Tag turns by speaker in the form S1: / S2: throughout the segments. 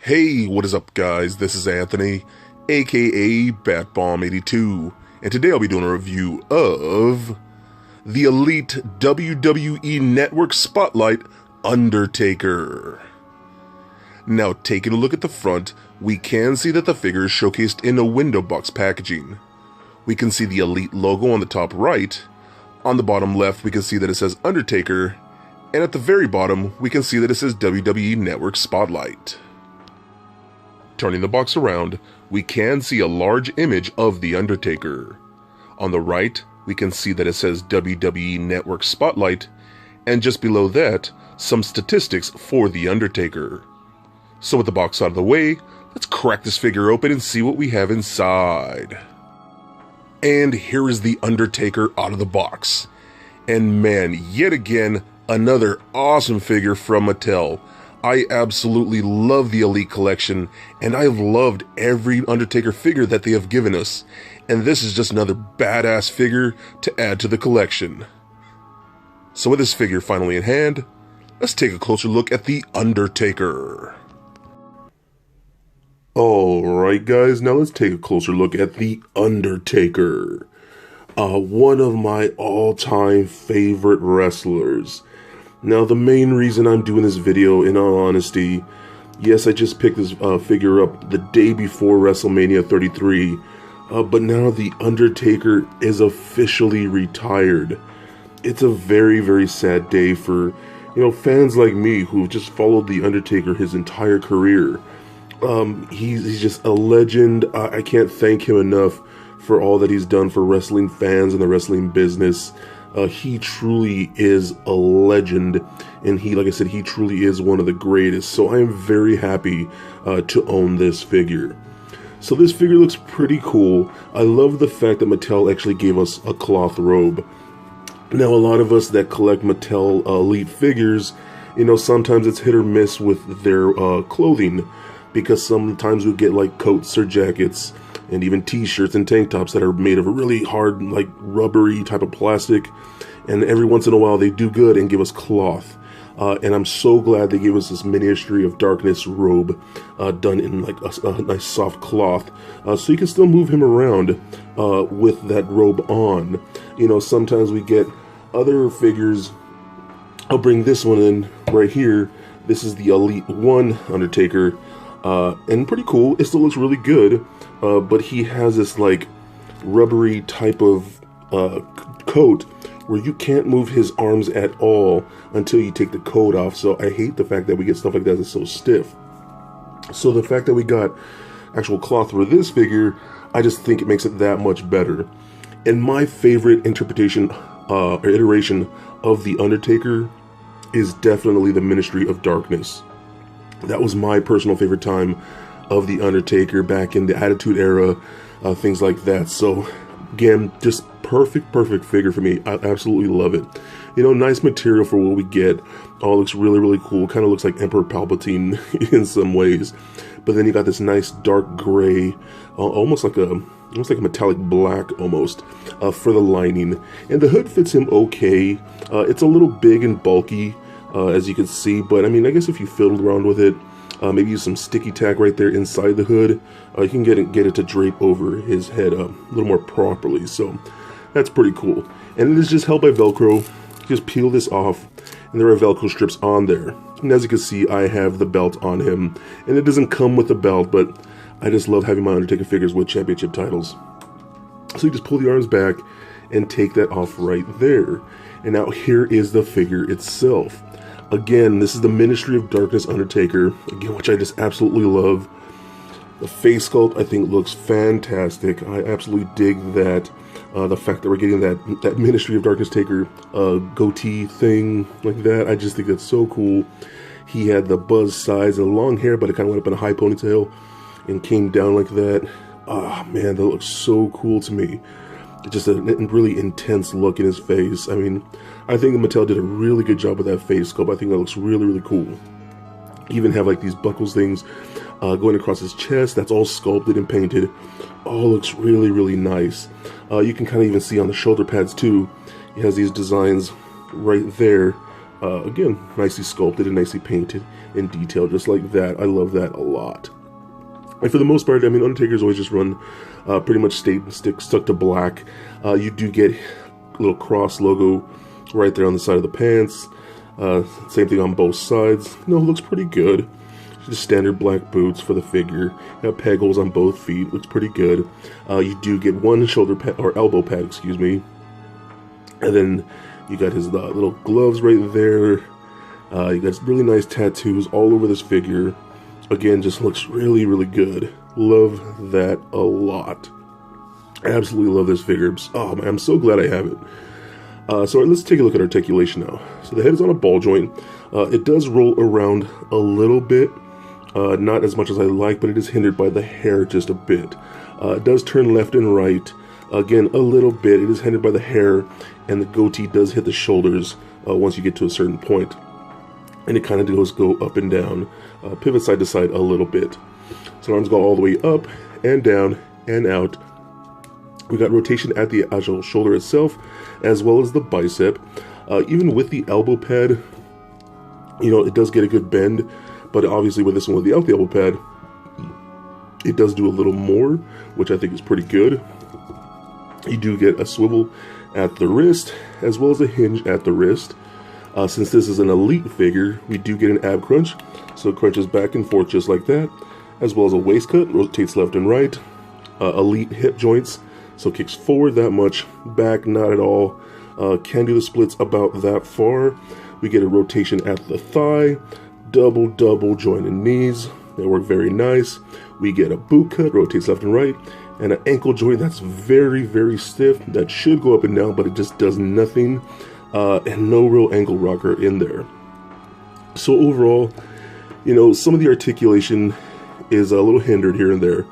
S1: Hey, what is up guys? This is Anthony, aka BatBomb82, and today I'll be doing a review of the Elite WWE Network Spotlight Undertaker. Now, taking a look at the front, we can see that the figure is showcased in a window box packaging. We can see the Elite logo on the top right. On the bottom left, we can see that it says Undertaker, and at the very bottom, we can see that it says WWE Network Spotlight. Turning the box around, we can see a large image of The Undertaker. On the right, we can see that it says WWE Network Spotlight, and just below that, some statistics for The Undertaker. So with the box out of the way, let's crack this figure open and see what we have inside. And here is The Undertaker out of the box. And man, yet again, another awesome figure from Mattel. I absolutely love the Elite collection, and I've loved every Undertaker figure that they have given us, and this is just another badass figure to add to the collection. So with this figure finally in hand, let's take a closer look at the Undertaker. Alright guys, now let's take a closer look at the Undertaker. One of my all-time favorite wrestlers. Now, the main reason I'm doing this video, in all honesty, yes, I just picked this figure up the day before WrestleMania 33, but now The Undertaker is officially retired. It's a very, very sad day for, fans like me who've just followed The Undertaker his entire career. He's just a legend. I can't thank him enough for all that he's done for wrestling fans and the wrestling business. He truly is a legend, and like I said, he truly is one of the greatest, so I am very happy to own this figure. So this figure looks pretty cool. I love the fact that Mattel actually gave us a cloth robe. Now, a lot of us that collect Mattel Elite figures, sometimes it's hit or miss with their clothing, because sometimes we get like coats or jackets, and even t-shirts and tank tops that are made of a really hard, like rubbery type of plastic, and every once in a while they do good and give us cloth. And I'm so glad they gave us this Ministry of Darkness robe done in like a nice soft cloth, so you can still move him around with that robe on. Sometimes we get other figures. I'll bring this one in right here. This is the Elite 1 Undertaker, and pretty cool. It still looks really good. But he has this like rubbery type of coat where you can't move his arms at all until you take the coat off. So I hate the fact that we get stuff like that that's so stiff. So the fact that we got actual cloth for this figure, I just think it makes it that much better. And my favorite interpretation or iteration of The Undertaker is definitely the Ministry of Darkness. That was my personal favorite time of The Undertaker back in the Attitude Era, things like that. So again, just perfect figure for me. I absolutely love it. Nice material for what we get. All looks really cool. Kind of looks like Emperor Palpatine in some ways. But then you got this nice dark gray, almost like a metallic black almost, for the lining. And the hood fits him okay. It's a little big and bulky, as you can see, but I mean, I guess if you fiddled around with it, maybe use some sticky tack right there inside the hood, you can get it to drape over his head a little more properly. So that's pretty cool. And it is just held by Velcro. You just peel this off, and there are Velcro strips on there. And as you can see, I have the belt on him, and it doesn't come with the belt, but I just love having my Undertaker figures with championship titles. So you just pull the arms back and take that off right there. And now here is the figure itself. Again, this is the Ministry of Darkness Undertaker, again, which I just absolutely love. The face sculpt, I think, looks fantastic. I absolutely dig that. The fact that we're getting that Ministry of Darkness Taker goatee thing like that, I just think that's so cool. He had the buzz sides and long hair, but it kind of went up in a high ponytail and came down like that. Ah, man, that looks so cool to me. Just a really intense look in his face. I mean, I think Mattel did a really good job with that face sculpt. I think that looks really cool. Even have like these buckles things going across his chest. That's all sculpted and painted. All looks really nice. You can kind of even see on the shoulder pads too. He has these designs right there Again, nicely sculpted and nicely painted and detailed, just like that. I love that a lot. And for the most part, I mean, Undertaker's always just run pretty much stuck to black. You do get a little cross logo right there on the side of the pants. Same thing on both sides. Looks pretty good. Just standard black boots for the figure. Peg holes on both feet. Looks pretty good. You do get one shoulder pad, or elbow pad, excuse me. And then you got his little gloves right there. You got really nice tattoos all over this figure. Again, just looks really, really good. Love that a lot. Absolutely love this figure. Oh man, I'm so glad I have it. So let's take a look at articulation now. So the head is on a ball joint. It does roll around a little bit. Not as much as I like, but it is hindered by the hair just a bit. It does turn left and right. Again, a little bit. It is hindered by the hair, and the goatee does hit the shoulders once you get to a certain point. And it kind of does go up and down, pivot side to side a little bit. So arms go all the way up and down and out. We got rotation at the actual shoulder itself, as well as the bicep. Even with the elbow pad, it does get a good bend, but obviously with this one without the elbow pad, it does do a little more, which I think is pretty good. You do get a swivel at the wrist, as well as a hinge at the wrist. Since this is an elite figure, we do get an ab crunch, so it crunches back and forth just like that, as well as a waist cut, rotates left and right. Elite hip joints, so kicks forward that much, back not at all. Can do the splits about that far. We get a rotation at the thigh, double joint and knees. They work very nice. We get a boot cut, rotates left and right, and an ankle joint that's very, very stiff. That should go up and down, but it just does nothing. And no real ankle rocker in there. So overall, some of the articulation is a little hindered here and there,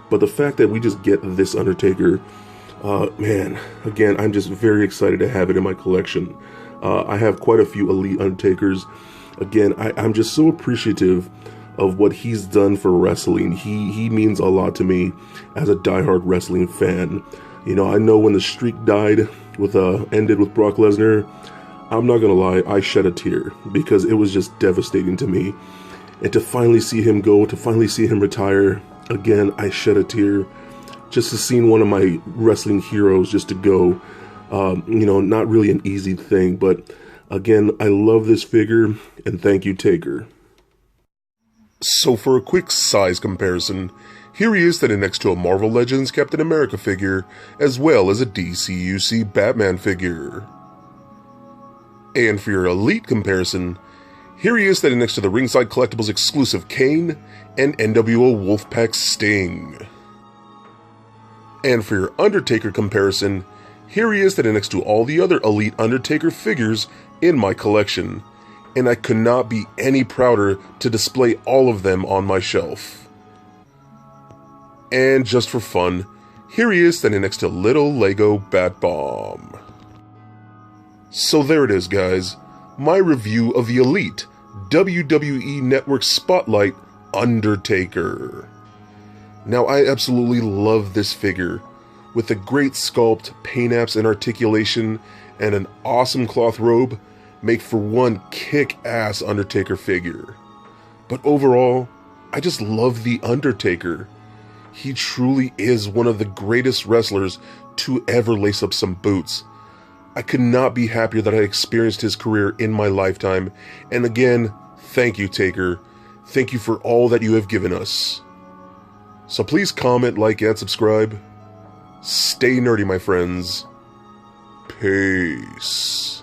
S1: but the fact that we just get this Undertaker, man, again, I'm just very excited to have it in my collection. I have quite a few elite Undertakers. Again, I'm just so appreciative of what he's done for wrestling. He means a lot to me as a diehard wrestling fan. I know when the streak ended with Brock Lesnar, I'm not gonna lie, I shed a tear because it was just devastating to me. And to finally see him go, to finally see him retire, again, I shed a tear. Just to see one of my wrestling heroes just to go, not really an easy thing, but again, I love this figure, and thank you, Taker. So for a quick size comparison, here he is standing next to a Marvel Legends Captain America figure, as well as a DCUC Batman figure. And for your elite comparison, here he is standing next to the Ringside Collectibles exclusive Kane and NWO Wolfpack Sting. And for your Undertaker comparison, here he is standing next to all the other elite Undertaker figures in my collection, and I could not be any prouder to display all of them on my shelf. And just for fun, here he is standing next to little Lego Bat Bomb. So there it is, guys, my review of the elite WWE Network Spotlight Undertaker. Now, I absolutely love this figure, with a great sculpt, paint apps and articulation, and an awesome cloth robe, make for one kick-ass Undertaker figure. But overall, I just love the Undertaker. He truly is one of the greatest wrestlers to ever lace up some boots. I could not be happier that I experienced his career in my lifetime, and again, thank you, Taker. Thank you for all that you have given us. So please comment, like, and subscribe. Stay nerdy, my friends. Peace.